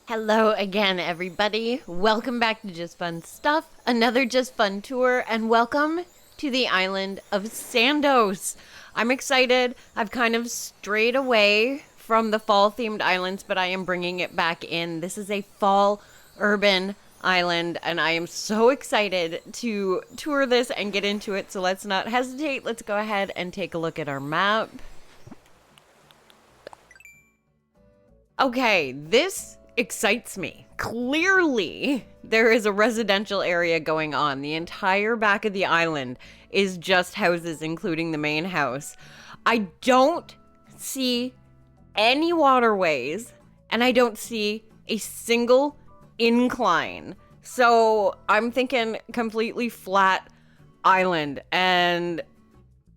Hello again, everybody. Welcome back to Just Fun Stuff, another Just Fun tour, and welcome to the island of SANDOS. I'm excited. I've kind of strayed away from the fall-themed islands, but I am bringing it back in. This is a fall urban island, and I am so excited to tour this and get into it, so let's not hesitate. Let's go ahead and take a look at our map. Okay, this excites me. Clearly, there is a residential area going on. The entire back of the island is just houses, including the main house. I don't see any waterways, and I don't see a single incline. So I'm thinking completely flat island, and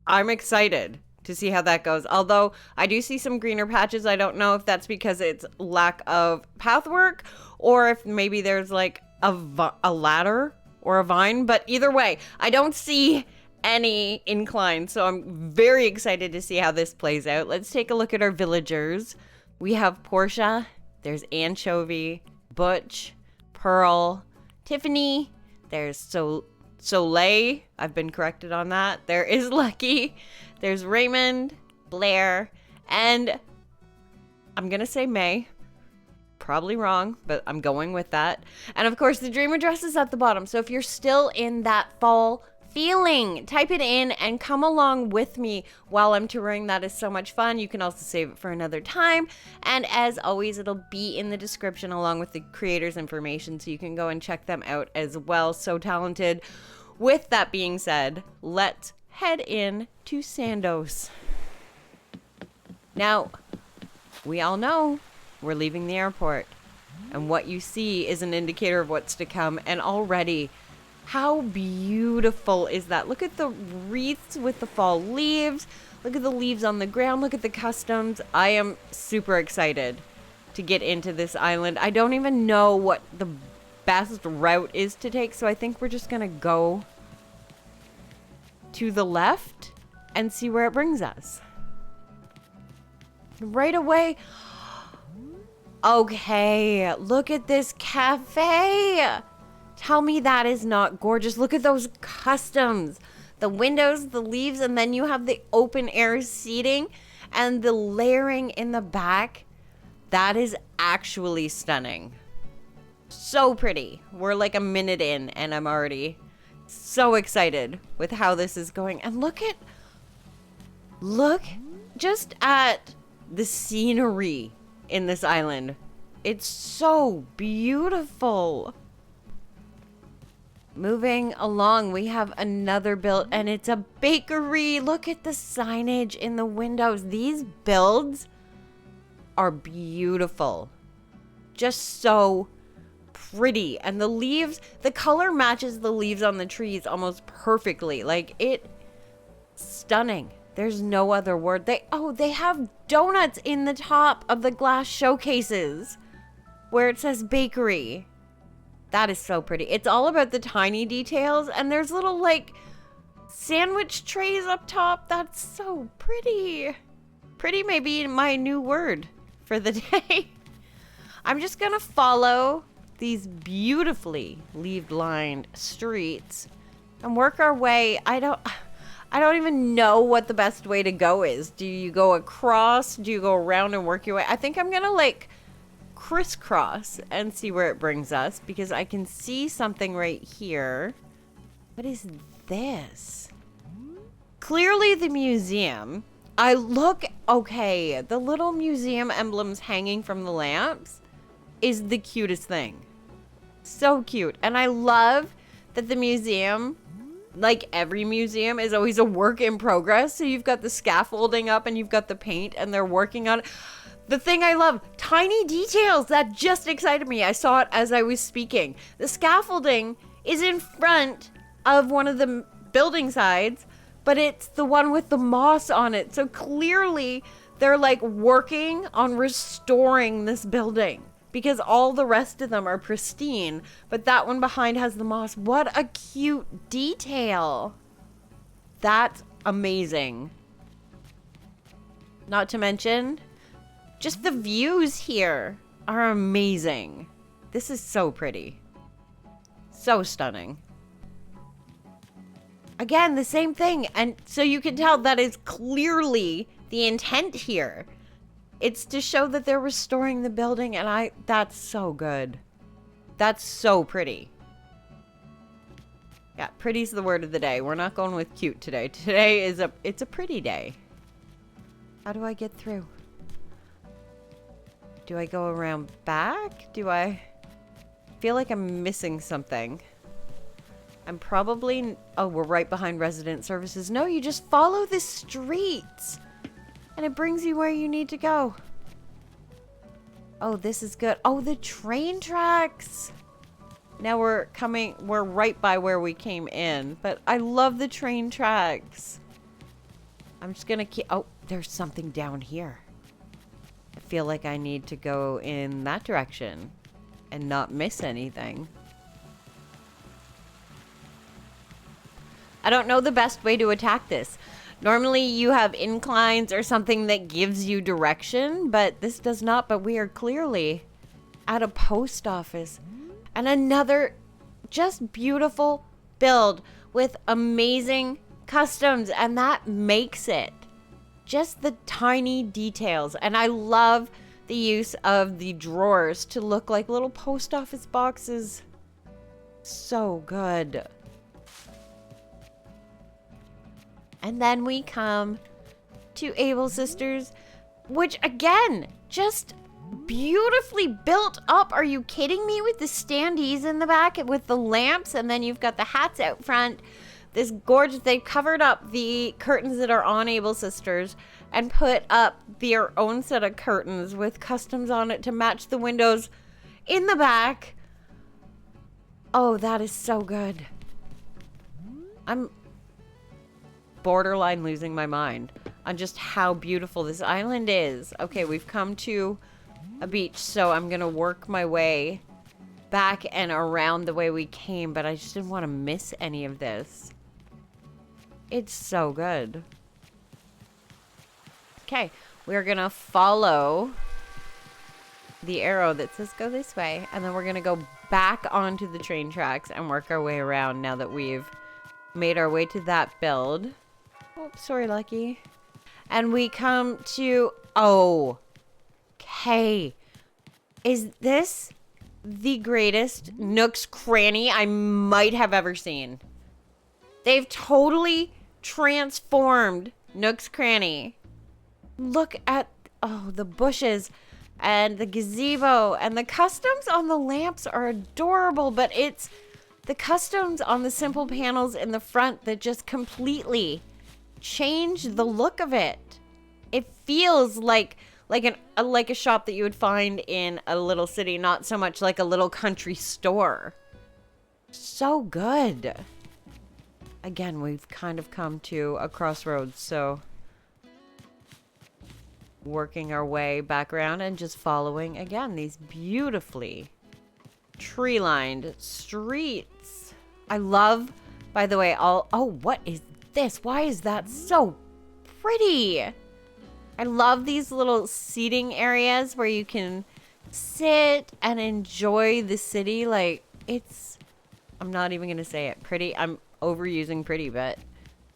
I'm excited to see how that goes. Although I do see some greener patches. I don't know if that's because it's lack of pathwork or if maybe there's like a ladder or a vine. But either way, I don't see any incline. So I'm very excited to see how this plays out. Let's take a look at our villagers. We have Portia. There's Anchovy, Butch, Pearl, Tiffany. There's Soleil. I've been corrected on that. There is Lucky. There's Raymond, Blair, and I'm going to say May. Probably wrong, but I'm going with that. And of course, the dream address is at the bottom. So if you're still in that fall feeling, type it in and come along with me while I'm touring. That is so much fun. You can also save it for another time. And as always, it'll be in the description along with the creators' information, so you can go and check them out as well. So talented. With that being said, let's head in to SANDOS. Now, we all know we're leaving the airport, and what you see is an indicator of what's to come. And already, how beautiful is that? Look at the wreaths with the fall leaves. Look at the leaves on the ground. Look at the customs. I am super excited to get into this island. I don't even know what the best route is to take, so I think we're just gonna go to the left and see where it brings us. Right away. Okay, look at this cafe. Tell me that is not gorgeous. Look at those customs. The windows, the leaves, and then you have the open air seating and the layering in the back. That is actually stunning. So pretty. We're like a minute in and I'm already so excited with how this is going. And look just at the scenery in this island. It's so beautiful. Moving along, we have another build, and it's a bakery. Look at the signage in the windows. These builds are beautiful. Just so pretty. And the leaves, the color matches the leaves on the trees almost perfectly. Like, it stunning. There's no other word. They have donuts in the top of the glass showcases where it says bakery. That is so pretty. It's all about the tiny details, and there's little like sandwich trays up top. That's so pretty. Pretty may be my new word for the day. I'm just gonna follow these beautifully leaf-lined streets and work our way. I don't even know what the best way to go is. Do you go across? Do you go around and work your way? I think I'm gonna like crisscross and see where it brings us, because I can see something right here. What is this? Clearly the museum. Okay, the little museum emblems hanging from the lamps is the cutest thing. So cute. And I love that the museum, like every museum, is always a work in progress. So you've got the scaffolding up and you've got the paint and they're working on it. The thing I love, tiny details that just excited me. I saw it as I was speaking. The scaffolding is in front of one of the building sides, but it's the one with the moss on it. So clearly they're like working on restoring this building, because all the rest of them are pristine, but that one behind has the moss. What a cute detail. That's amazing. Not to mention just the views here. are amazing. This is so pretty. So stunning. Again, the same thing. And so you can tell that is clearly the intent here. It's to show that they're restoring the building, and that's so good. That's so pretty. Yeah, pretty's the word of the day. We're not going with cute today. Today is it's a pretty day. How do I get through? Do I go around back? Do I feel like I'm missing something? I'm probably... Oh, we're right behind resident services. No, you just follow the streets. And it brings you where you need to go. Oh, this is good. Oh, the train tracks. Now we're right by where we came in. But I love the train tracks. I'm just gonna keep... Oh, there's something down here. I feel like I need to go in that direction and not miss anything. I don't know the best way to attack this. Normally you have inclines or something that gives you direction, but this does not. But we are clearly at a post office. And another just beautiful build with amazing customs. And that makes it. Just the tiny details. And I love the use of the drawers to look like little post office boxes. So good. And then we come to Able Sisters, which again, just beautifully built up. Are you kidding me? With the standees in the back with the lamps, and then you've got the hats out front. This gorgeous, they covered up the curtains that are on Able Sisters and put up their own set of curtains with customs on it to match the windows in the back. Oh, that is so good. I'm borderline losing my mind on just how beautiful this island is. Okay, we've come to a beach, so I'm gonna work my way back and around the way we came, but I just didn't want to miss any of this. It's so good. Okay, we're gonna follow the arrow that says go this way, and then we're gonna go back onto the train tracks and work our way around now that we've made our way to that build. Oh, sorry, Lucky. And we come to... Oh. Okay. Is this the greatest Nook's Cranny I might have ever seen? They've totally transformed Nook's Cranny. Look at... Oh, the bushes and the gazebo. And the customs on the lamps are adorable, but it's the customs on the simple panels in the front that just completely... change the look of it. It feels like a shop that you would find in a little city, not so much like a little country store. So good. Again, we've kind of come to a crossroads, so working our way back around and just following again these beautifully tree-lined streets. I love, by the way, what is this? Why is that so pretty? I love these little seating areas where you can sit and enjoy the city. Like, I'm not even gonna say it. Pretty. I'm overusing pretty, but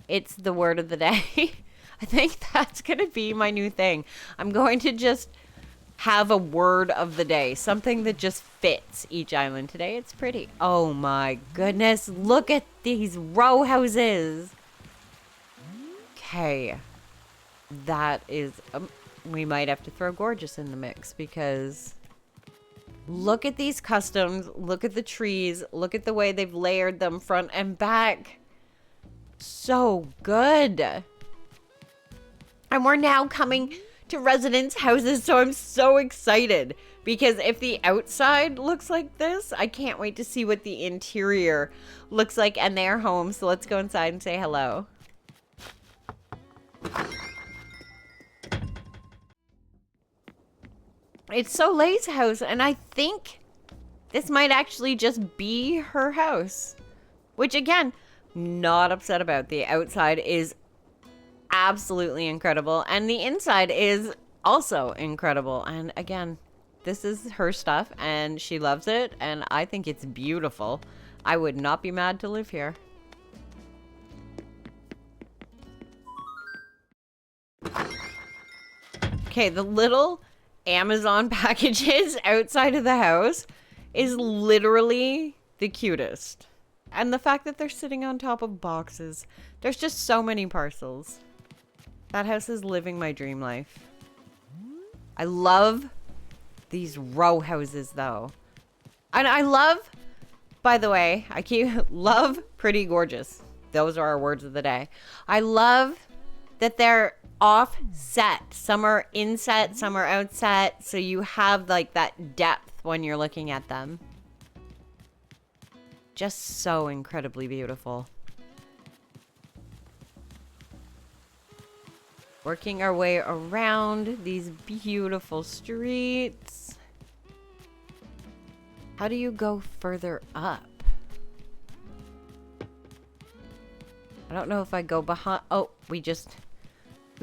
it's the word of the day. I think that's gonna be my new thing. I'm going to just have a word of the day, something that just fits each island. Today it's pretty. Oh my goodness, look at these row houses. Okay, that is, we might have to throw gorgeous in the mix, because look at these customs, look at the trees, look at the way they've layered them front and back. So good. And we're now coming to residents' houses, so I'm so excited, because if the outside looks like this, I can't wait to see what the interior looks like and their homes. So let's go inside and say hello. It's Soleil's house, and I think this might actually just be her house, which again, not upset about. The outside is absolutely incredible, and the inside is also incredible. And again, this is her stuff and she loves it, and I think it's beautiful. I would not be mad to live here. Okay, the little Amazon packages outside of the house is literally the cutest. And the fact that they're sitting on top of boxes. There's just so many parcels. That house is living my dream life. I love these row houses though. And I love, by the way, love pretty gorgeous. Those are our words of the day. I love that they're offset. Some are inset, some are outset. So you have like that depth when you're looking at them. Just so incredibly beautiful. Working our way around these beautiful streets. How do you go further up? I don't know if I go behind. Oh, we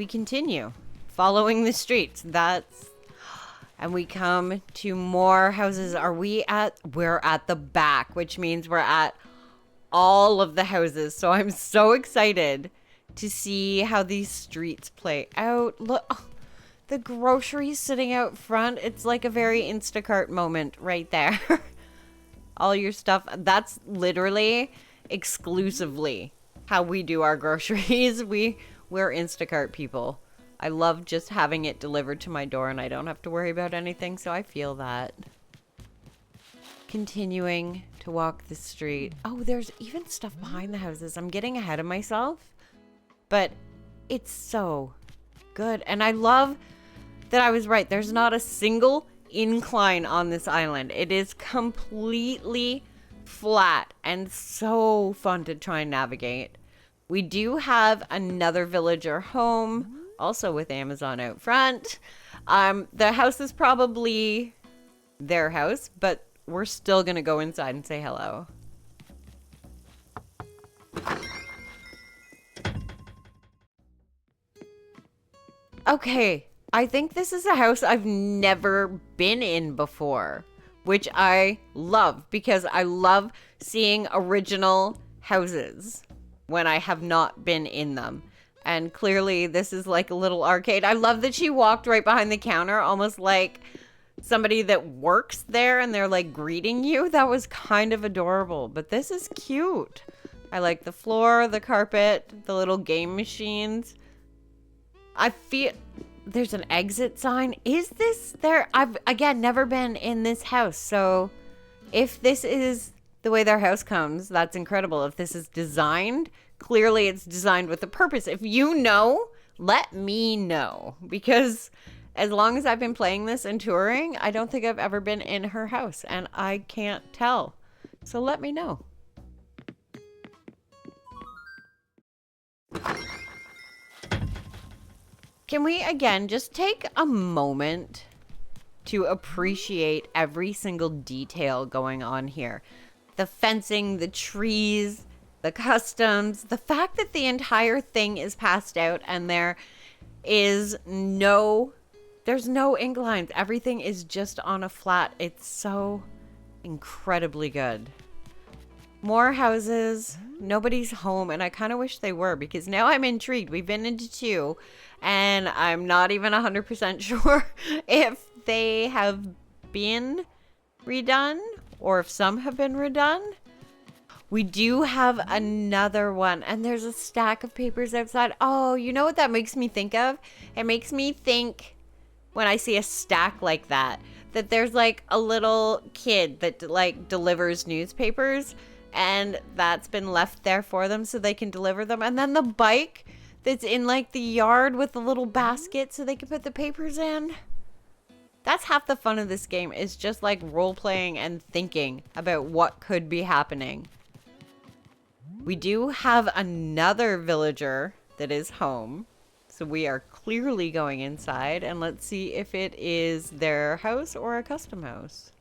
continue following the streets. And we come to more houses. We're at the back, which means we're at all of the houses. So I'm so excited to see how these streets play out. Look, the groceries sitting out front. It's like a very Instacart moment right there. All your stuff. That's literally exclusively how we do our groceries. We're Instacart people. I love just having it delivered to my door and I don't have to worry about anything, so I feel that. Continuing to walk the street. Oh, there's even stuff behind the houses. I'm getting ahead of myself, but it's so good. And I love that I was right. There's not a single incline on this island. It is completely flat and so fun to try and navigate. We do have another villager home, also with Amazon out front. The house is probably their house, but we're still gonna go inside and say hello. Okay, I think this is a house I've never been in before, which I love because I love seeing original houses when I have not been in them. And clearly this is like a little arcade. I love that she walked right behind the counter, almost like somebody that works there and they're like greeting you. That was kind of adorable, but this is cute. I like the floor, the carpet, the little game machines. I feel there's an exit sign. Is this there? I've, again, never been in this house. So if this is the way their house comes, that's incredible. If this is designed, clearly it's designed with a purpose. If you know, let me know. Because as long as I've been playing this and touring, I don't think I've ever been in her house. And I can't tell. So let me know. Can we, again, just take a moment to appreciate every single detail going on here? The fencing, the trees, the customs, the fact that the entire thing is passed out and there's no inclines. Everything is just on a flat. It's so incredibly good. More houses. Nobody's home, and I kind of wish they were because now I'm intrigued. We've been into 2, and I'm not even 100% sure if they have been redone or if some have been redone. We do have another one, and there's a stack of papers outside. Oh, you know what that makes me think of? It makes me think, when I see a stack like that there's like a little kid that like delivers newspapers, and that's been left there for them so they can deliver them. And then the bike that's in like the yard with the little basket so they can put the papers in. That's half the fun of this game, is just like role-playing and thinking about what could be happening. We do have another villager that is home. So we are clearly going inside, and let's see if it is their house or a custom house.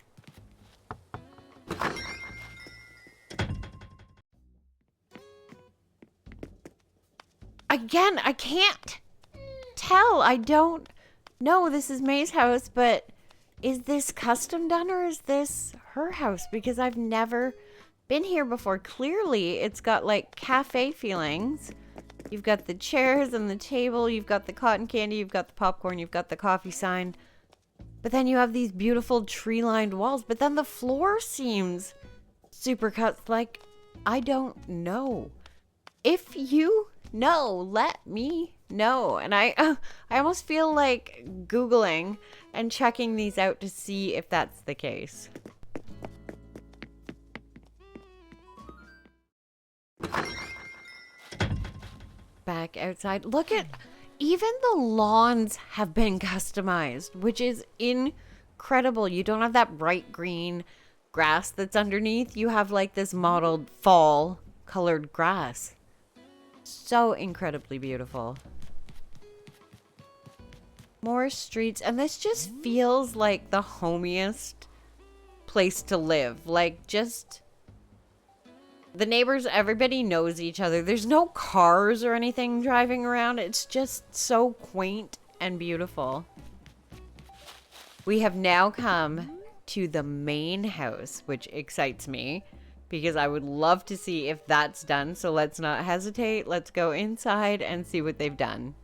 Again, I can't tell. I don't know. This is May's house, but is this custom done or is this her house? Because I've never been here before. Clearly, it's got like cafe feelings. You've got the chairs and the table. You've got the cotton candy. You've got the popcorn. You've got the coffee sign. But then you have these beautiful tree-lined walls. But then the floor seems super cut. Like, I don't know. If you know, let me know. And I almost feel like Googling and checking these out to see if that's the case. Back outside. Look at, even the lawns have been customized, which is incredible. You don't have that bright green grass that's underneath. You have like this mottled fall colored grass. So incredibly beautiful. More streets, and this just feels like the homiest place to live. Like, just the neighbors, everybody knows each other. There's no cars or anything driving around. It's just so quaint and beautiful. We have now come to the main house, which excites me because I would love to see if that's done. So let's not hesitate. Let's go inside and see what they've done.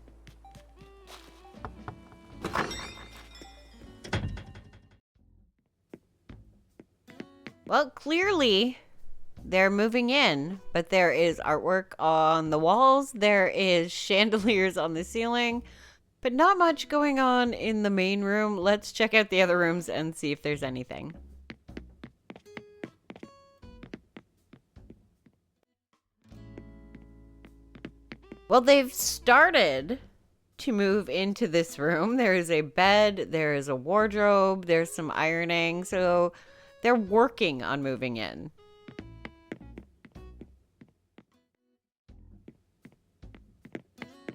Well, clearly they're moving in, but there is artwork on the walls. There is chandeliers on the ceiling, but not much going on in the main room. Let's check out the other rooms and see if there's anything. Well, they've started to move into this room. There is a bed, there is a wardrobe, there's some ironing. So they're working on moving in.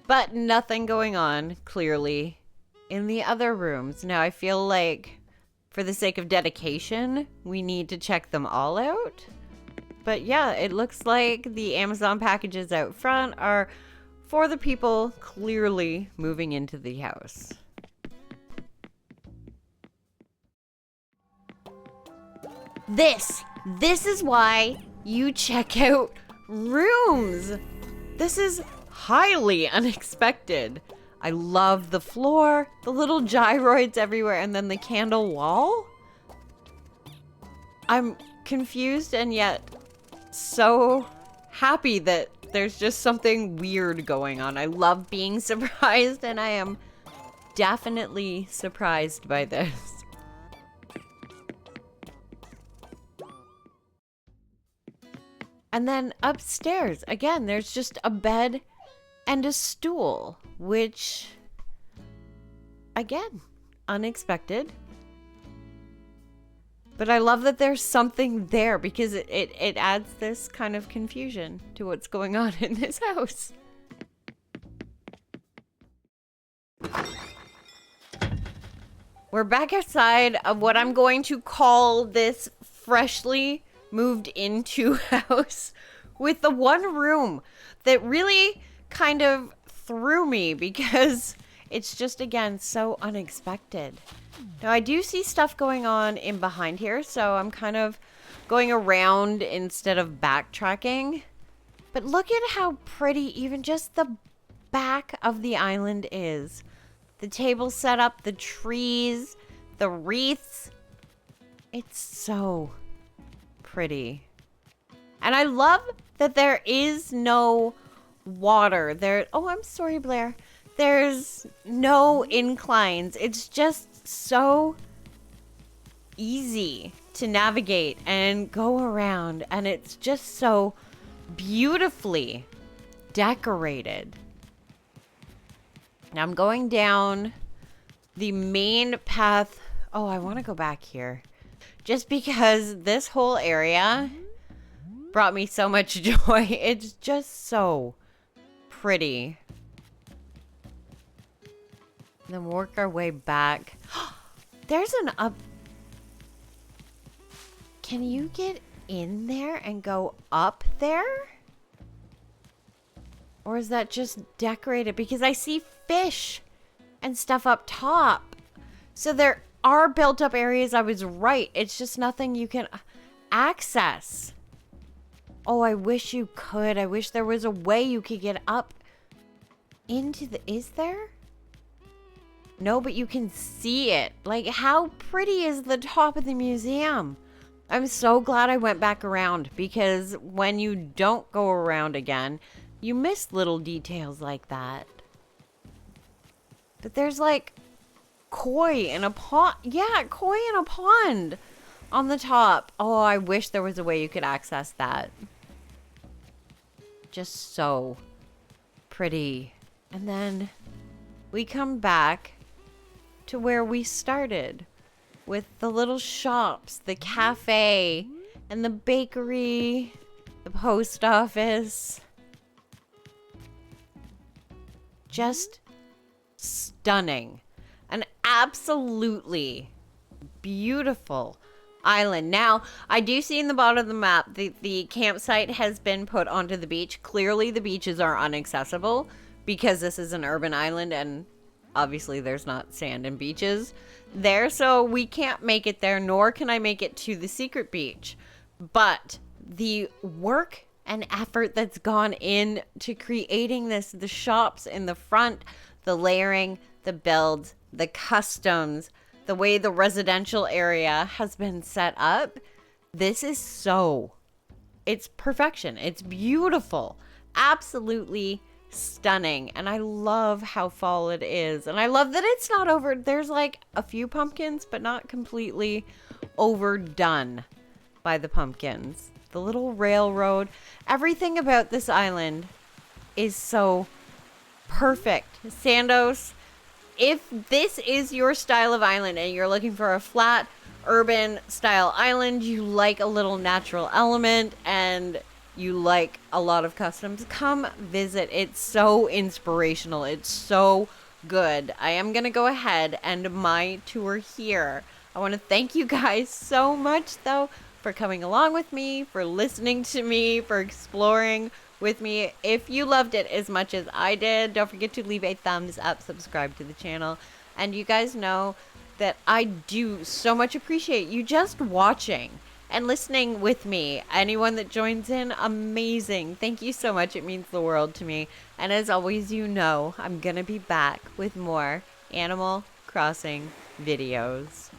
But nothing going on, clearly, in the other rooms. Now, I feel like, for the sake of dedication, we need to check them all out. But yeah, it looks like the Amazon packages out front are for the people clearly moving into the house. This is why you check out rooms. This is highly unexpected. I love the floor, the little gyroids everywhere, and then the candle wall. I'm confused and yet so happy that there's just something weird going on. I love being surprised, and I am definitely surprised by this. And then upstairs, again, there's just a bed and a stool, which, again, unexpected. But I love that there's something there because it adds this kind of confusion to what's going on in this house. We're back outside of what I'm going to call this freshly moved into house with the one room that really kind of threw me because it's just, again, so unexpected. Now, I do see stuff going on in behind here, so I'm kind of going around instead of backtracking. But look at how pretty even just the back of the island is. The table set up, the trees, the wreaths. It's so pretty. And I love that there is no water there. Oh, I'm sorry, Blair. There's no inclines. It's just so easy to navigate and go around, and it's just so beautifully decorated. Now I'm going down the main path. Oh, I want to go back here just because this whole area brought me so much joy. It's just so pretty. And then work our way back. There's an up. Can you get in there and go up there? Or is that just decorated? Because I see fish and stuff up top. So there are built up areas. I was right. It's just nothing you can access. Oh, I wish you could. I wish there was a way you could get up into the... Is there? No, but you can see it. Like, how pretty is the top of the museum? I'm so glad I went back around, because when you don't go around again, you miss little details like that. But there's like koi in a pond. Yeah, koi in a pond on the top. Oh, I wish there was a way you could access that. Just so pretty. And then we come back to where we started, with the little shops, the cafe, and the bakery, the post office. Just stunning. An absolutely beautiful island. Now, I do see in the bottom of the map, the campsite has been put onto the beach. Clearly, the beaches are inaccessible because this is an urban island, and obviously there's not sand and beaches there, so we can't make it there, nor can I make it to the secret beach. But the work and effort that's gone in to creating this, the shops in the front, the layering, the builds, the customs, the way the residential area has been set up, this is so... It's perfection. It's beautiful. Absolutely stunning. And I love how fall it is. And I love that it's not over. There's like a few pumpkins, but not completely overdone by the pumpkins. The little railroad. Everything about this island is so perfect. SANDOS, if this is your style of island and you're looking for a flat urban style island, you like a little natural element, and you like a lot of customs, come visit. It's so inspirational. It's so good. I am going to go ahead and end my tour here. I want to thank you guys so much, though, for coming along with me, for listening to me, for exploring with me. If you loved it as much as I did, don't forget to leave a thumbs up, subscribe to the channel, and you guys know that I do so much appreciate you just watching and listening with me. Anyone that joins in, amazing. Thank you so much. It means the world to me. And as always, you know, I'm gonna be back with more Animal Crossing videos.